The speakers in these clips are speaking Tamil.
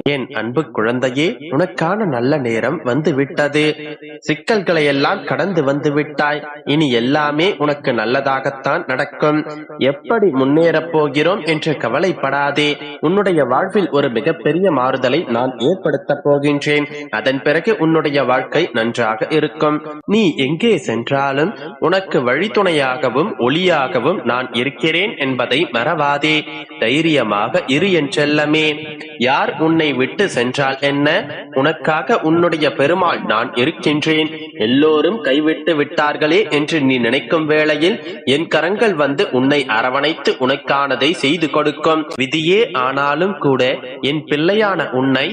என் அன்பு குழந்தையே, உனக்கான நல்ல நேரம் வந்து விட்டது. சிக்கல்களை எல்லாம் கடந்து வந்து விட்டாய். இனி எல்லாமே உனக்கு நல்லதாகத்தான் நடக்கும். எப்படி முன்னேறப் போகிறோம் என்று கவலைப்படாதே. உன்னுடைய வாழ்வில் ஒரு மிகப்பெரிய மாறுதலை நான் ஏற்படுத்த போகின்றேன். அதன் பிறகு உன்னுடைய வாழ்க்கை நன்றாக இருக்கும். நீ எங்கே சென்றாலும் உனக்கு வழித்துணையாகவும் ஒளியாகவும் நான் இருக்கிறேன் என்பதை மறவாதே. தைரியமாக இரு என் செல்லமே. யார் உன்னை விட்டு சென்றால் என்ன, உனக்காக உன்னுடைய பெருமாள் நான் இருக்கின்றேன். எல்லோரும் கைவிட்டு விட்டார்களே என்று நீ நினைக்கும் வேளையில் என் கரங்கள் வந்து உன்னை அரவணைத்து உனக்கானதை செய்து கொடுக்கும். விதியே ஆனாலும் கூட என் பிள்ளையான உன்னை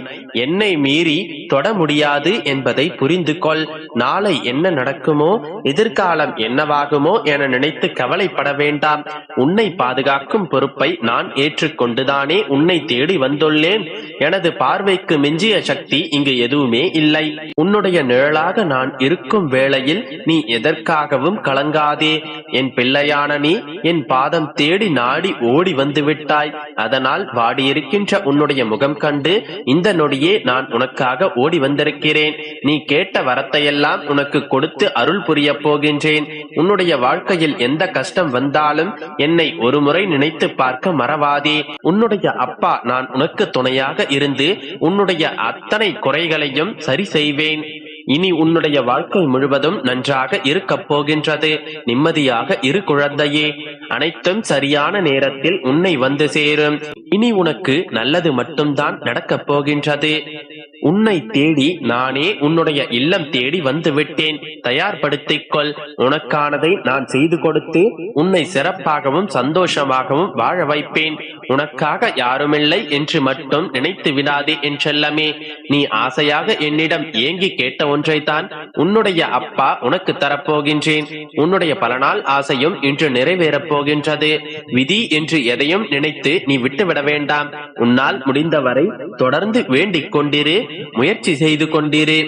என்னை மீறி தொட முடியாது என்பதை புரிந்து கொள். நாளை என்ன நடக்குமோ, எதிர்காலம் என்னவாகுமோ என நினைத்து கவலைப்பட வேண்டாம். உன்னை பாதுகாக்கும் பொறுப்பை நான் ஏற்றுக்கொண்டுதானே உன்னை தேடி வந்துள்ளேன். எனது பார்வைக்கு மிஞ்சிய சக்தி இங்கு எதுவுமே இல்லை. உன்னுடைய நிழலாக நான் இருக்கும் வேளையில் நீ எதற்காகவும் கலங்காதே. என் பிள்ளையான நீ என் பாதம் தேடி நாடி ஓடி வந்து விட்டாய். அதனால் வாடியிருக்கின்ற உன்னுடைய முகம் கண்டு இந்த நொடியே நான் உனக்காக ஓடி வந்திருக்கிறேன். நீ கேட்ட வரத்தையெல்லாம் உனக்கு கொடுத்து அருள் புரிய போகின்றேன். உன்னுடைய வாழ்க்கையில் எந்த கஷ்டம் வந்தாலும் என்னை ஒரு முறை நினைத்து பார்க்க மறவாதே. உன்னுடைய அப்பா நான் உனக்கு துணையாக இருந்து உன்னுடைய அத்தனை குறைகளையும் சரி செய்வேன். இனி உன்னுடைய வாழ்க்கை முழுவதும் நன்றாக இருக்கப் போகின்றது. நிம்மதியாக இரு குழந்தையே. அனைத்தும் சரியான நேரத்தில் உன்னை வந்து சேரும். இனி உனக்கு நல்லது மட்டும்தான் நடக்கப் போகின்றது. உன்னை தேடி நானே உன்னுடைய இல்லம் தேடி வந்து விட்டேன். தயார்படுத்திக் கொள். உனக்கானதை நான் செய்து கொடுத்து உன்னை சிறப்பாகவும் சந்தோஷமாகவும் வாழ வைப்பேன். உனக்காக யாருமில்லை என்று மட்டும் நினைத்து விடாதே என் செல்லமே. நீ ஆசையாக என்னிடம் ஏங்கி கேட்ட ஒன்றைத்தான் உன்னுடைய அப்பா உனக்கு தரப்போகின்றேன். உன்னுடைய பல நாள் ஆசையும் இன்று நிறைவேறப் போகின்றது. விதி என்று எதையும் நினைத்து நீ விட்டுவிட வேண்டாம். உன்னால் முடிந்தவரை தொடர்ந்து வேண்டிக் கொண்டிரு, முயற்சி செய்து கொண்டிரு.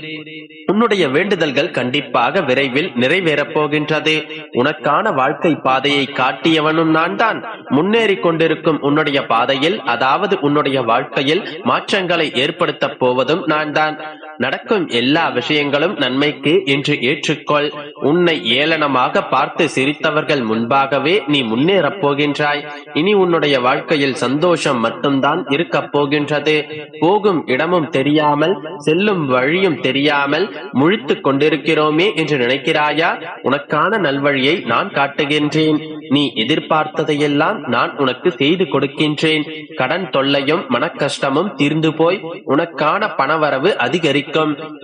உன்னுடைய வேண்டுதல்கள் கண்டிப்பாக விரைவில் நிறைவேறப் போகின்றது. உனக்கான வாழ்க்கை பாதையை காட்டியவனும் நான் தான். முன்னேறி கொண்டிருக்கும் உன்னுடைய பாதையில், அதாவது உன்னுடைய வாழ்க்கையில் மாற்றங்களை ஏற்படுத்த போவதும் நான் தான். நடக்கும் எல்லா விஷயங்களும் நன்மைக்கு என்று ஏற்றுக்கொள். உன்னை ஏளனமாக பார்த்து சிரித்தவர்கள் முன்பாகவே நீ முன்னேறப் போகின்றாய். இனி உன்னுடைய வாழ்க்கையில் சந்தோஷம் மட்டும்தான் இருக்கப் போகின்றது. போகும் இடமும் தெரியாமல், செல்லும் வழியும் தெரியாமல் முழித்துக் கொண்டிருக்கிறோமே என்று நினைக்கிறாயா? உனக்கான நல்வழியை நான் காட்டுகின்றேன். நீ எதிர்பார்த்ததையெல்லாம் நான் உனக்கு செய்து கொடுக்கின்றேன். கடன் தொல்லையும் மனக்கஷ்டமும் தீர்ந்து போய் உனக்கான பணவரவு அதிகரிக்கும்.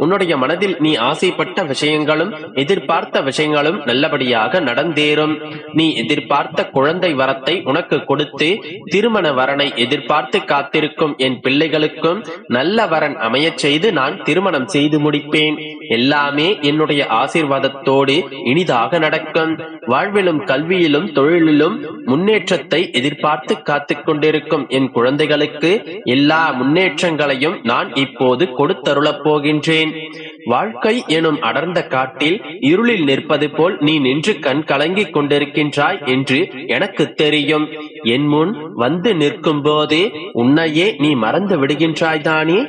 உன்னுடைய மனதில் நீ ஆசைப்பட்ட விஷயங்களும் எதிர்பார்த்த விஷயங்களும் நல்லபடியாக நடந்தேறும். நீ எதிர்பார்த்த குழந்தை வரத்தை உனக்கு கொடுத்து திருமண வரனை எதிர்பார்த்து காத்திருக்கும் என் பிள்ளைகளுக்கும் நல்ல வரன் அமையச் செய்து நான் திருமணம் செய்து முடிப்பேன். எல்லாமே என்னுடைய ஆசீர்வாதத்தோடு இனிதாக நடக்கும். வாழ்விலும் கல்வியிலும் தொழிலிலும் முன்னேற்றத்தை எதிர்பார்த்து காத்துக் கொண்டிருக்கும் என் குழந்தைகளுக்கு எல்லா முன்னேற்றங்களையும் நான் இப்போது கொடுத்தருளப் போகின்றேன். வாழ்க்கை எனும் அடர்ந்த காட்டில் இருளில் நிற்பது போல் நீ நின்று கண் கலங்கிக் கொண்டிருக்கின்றாய் என்று எனக்கு தெரியும். என் முன் வந்து நிற்கும் போதே உன்னையே நீ மறந்து விடுகின்றாய்தானே?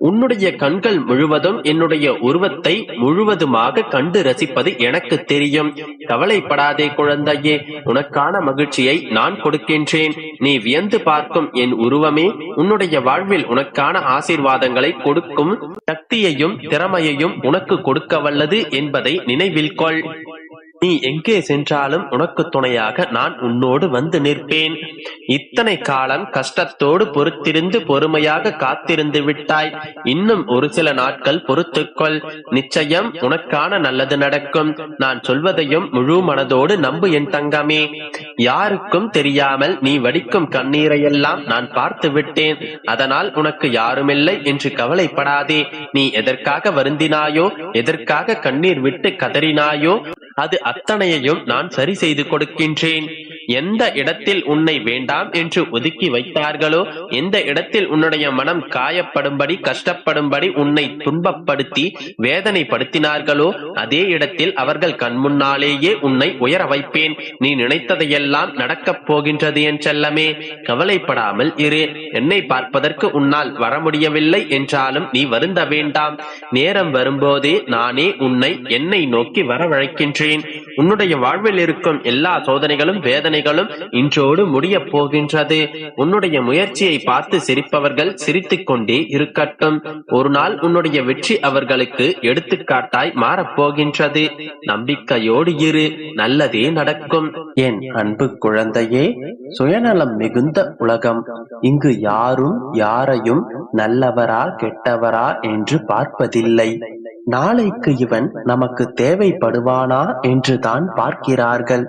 உன்னுடைய கண்கள் முழுவதும் என்னுடைய உருவத்தை முழுவதுமாக கண்டு ரசிப்பது எனக்கு தெரியும். கவலைப்படாதே குழந்தையே. உனக்கான மகிழ்ச்சியை நான் கொடுக்கின்றேன். நீ வியந்து பார்க்கும் என் உருவமே உன்னுடைய வாழ்வில் உனக்கான ஆசீர்வாதங்களை கொடுக்கும் சக்தியையும் திறமையையும் உனக்கு கொடுக்க வல்லது என்பதை நினைவில் கொள். நீ எங்கே சென்றாலும் உனக்கு துணையாக நான் உன்னோடு வந்து நிற்பேன். இத்தனை காலம் கஷ்டத்தோடு பொறுத்திருந்து பொறுமையாக காத்திருந்து விட்டாய். இன்னும் ஒரு சில நாட்கள் பொறுத்துக்கொள். நிச்சயம் உனக்கான நல்லது நடக்கும். நான் சொல்வதையும் முழு மனதோடு நம்பு என் தங்கமே. யாருக்கும் தெரியாமல் நீ வடிக்கும் கண்ணீரையெல்லாம் நான் பார்த்து விட்டேன். அதனால் உனக்கு யாருமில்லை என்று கவலைப்படாதே. நீ எதற்காக வருந்தினாயோ, எதற்காக கண்ணீர் விட்டு கதறினாயோ, அது அத்தனையையும் நான் சரி செய்து கொடுக்கின்றேன். எந்த இடத்தில் உன்னை வேண்டாம் என்று ஒதுக்கி வைத்தார்களோ, எந்த இடத்தில் உன்னுடைய மனம் காயப்படும்படி கஷ்டப்படும்படி உன்னை துன்பப்படுத்தி வேதனைப்படுத்தினார்களோ, அதே இடத்தில் அவர்கள் கண்முன்னாலேயே உன்னை உயர வைப்பேன். நீ நினைத்ததையெல்லாம் நடக்கப் போகின்றது என் செல்லமே. கவலைப்படாமல் இரு. என்னை பார்ப்பதற்கு உன்னால் வர முடியவில்லை என்றாலும் நீ வருந்த வேண்டாம். நேரம் வரும்போதே நானே உன்னை என்னை நோக்கி வரவழைக்கின்றேன். உன்னுடைய வாழ்வில் இருக்கும் எல்லா சோதனைகளும் வேதனைகளும் இன்றோடு முடியப் போகின்றது. உன்னுடைய முயற்சியை பார்த்து சிரிப்பவர்கள் சிரித்துக் கொண்டே இருக்கட்டும். ஒரு நாள் உன்னுடைய வெற்றி அவர்களுக்கு எடுத்துக்காட்டாய் மாறப்போகின்றது. நம்பிக்கையோடு இரு, நல்லதே நடக்கும். என் அன்பு குழந்தையே, சுயநலம் மிகுந்த உலகம். இங்கு யாரும் யாரையும் நல்லவரா கெட்டவரா என்று பார்ப்பதில்லை. நாளைக்கு இவன் நமக்கு தேவைப்படுவானா என்றுதான் பார்க்கிறார்கள்.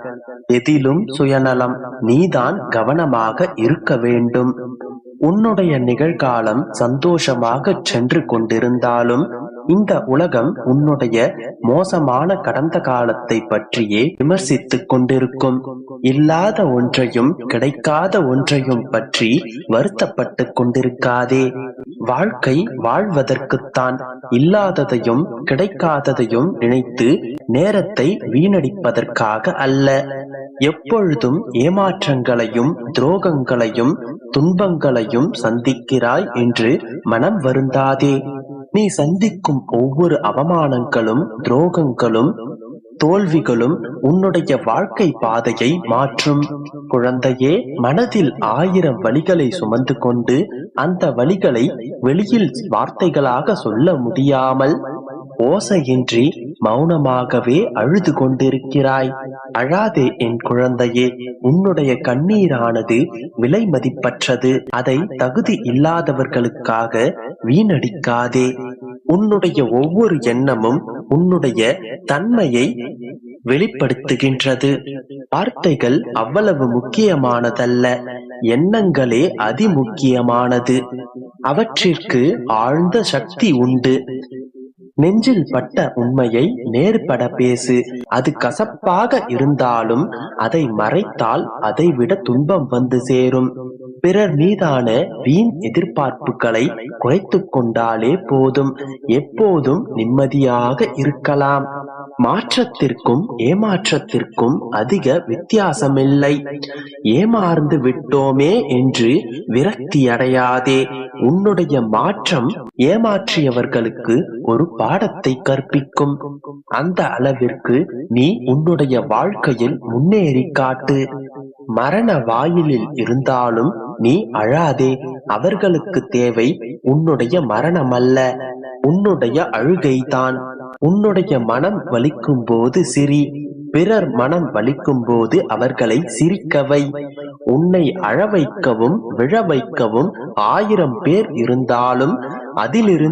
எதிலும் சுயநலம். நீதான் கவனமாக இருக்க வேண்டும். உன்னுடைய நிகழ்காலம் சந்தோஷமாக சென்று கொண்டிருந்தாலும் இந்த உலகம் உன்னுடைய மோசமான கடந்த காலத்தை பற்றியே விமர்சித்துக் கொண்டிருக்கும். இல்லாத ஒன்றையும் கிடைக்காத ஒன்றையும் பற்றி வருத்தப்பட்டு கொண்டிருக்காதே. வாழ்க்கை வாழ்வதற்குத்தான். இல்லாததையும் கிடைக்காததையும் நினைத்து நேரத்தை வீணடிப்பதற்காக அல்ல. எப்பொழுதும் ஏமாற்றங்களையும் துரோகங்களையும் துன்பங்களையும் சந்திக்கிறாய் என்று மனம் வருந்தாதே. நீ சந்திக்கும் ஒவ்வொரு அவமானங்களும் துரோகங்களும் தோல்விகளும் உன்னுடைய வாழ்க்கை பாதையை மாற்றும். குழந்தையே, மனதில் 1000 வலிகளை சுமந்து கொண்டு அந்த வலிகளை வெளியில் வார்த்தைகளாக சொல்ல முடியாமல் ஓசையின்றி மௌனமாகவே அழுது கொண்டிருக்கிறாய். அழாதே என் குழந்தையே. உன்னுடைய கண்ணீரானது விலை மதிப்பற்றது. அதை தகுதி இல்லாதவர்களுக்காக வீணடிக்காதே. உன்னுடைய ஒவ்வொரு எண்ணமும் உன்னுடைய தன்மையை வெளிப்படுத்துகின்றது. வார்த்தைகள் அவ்வளவு முக்கியமானதல்ல, எண்ணங்களே அதிமுக்கியமானது. அவற்றிற்கு ஆழ்ந்த சக்தி உண்டு. நெஞ்சில் பட்ட உண்மையை நேர்பட பேசு. அது கசப்பாக இருந்தாலும் அதை மறைத்தால் அதை விட துன்பம் வந்து சேரும். பிறர் மீதான வீண் எதிர்பார்ப்புகளை குறைத்துக் கொண்டாலே போதும். எப்போதும் நிம்மதியாக இருக்கலாம். மாற்றத்திற்கும் ஏமாற்றத்திற்கும் அதிக வித்தியாசமில்லை. ஏமாந்து விட்டோமே என்று விரக்தி அடையாதே. உன்னுடைய மாற்றம் ஏமாற்றியவர்களுக்கு ஒரு பாடத்தை கற்பிக்கும். அந்த அளவிற்கு நீ உன்னுடைய வாழ்க்கையில் முன்னேறி காட்டு. மரண வாயிலில் இருந்தாலும் நீ அழாதே. அவர்களுக்கு தேவை உன்னுடைய மரணம் அல்ல, உன்னுடைய அழுகைதான். உன்னுடைய மனம் வலிக்கும் போது சிரி. பிறர் மனம் வலிக்கும் போது அவர்களை சிரிக்கவை. உன்னை அழ வைக்கவும் விழ வைக்கவும் 1000 பேர் இருந்தாலும் அதிலிருந்து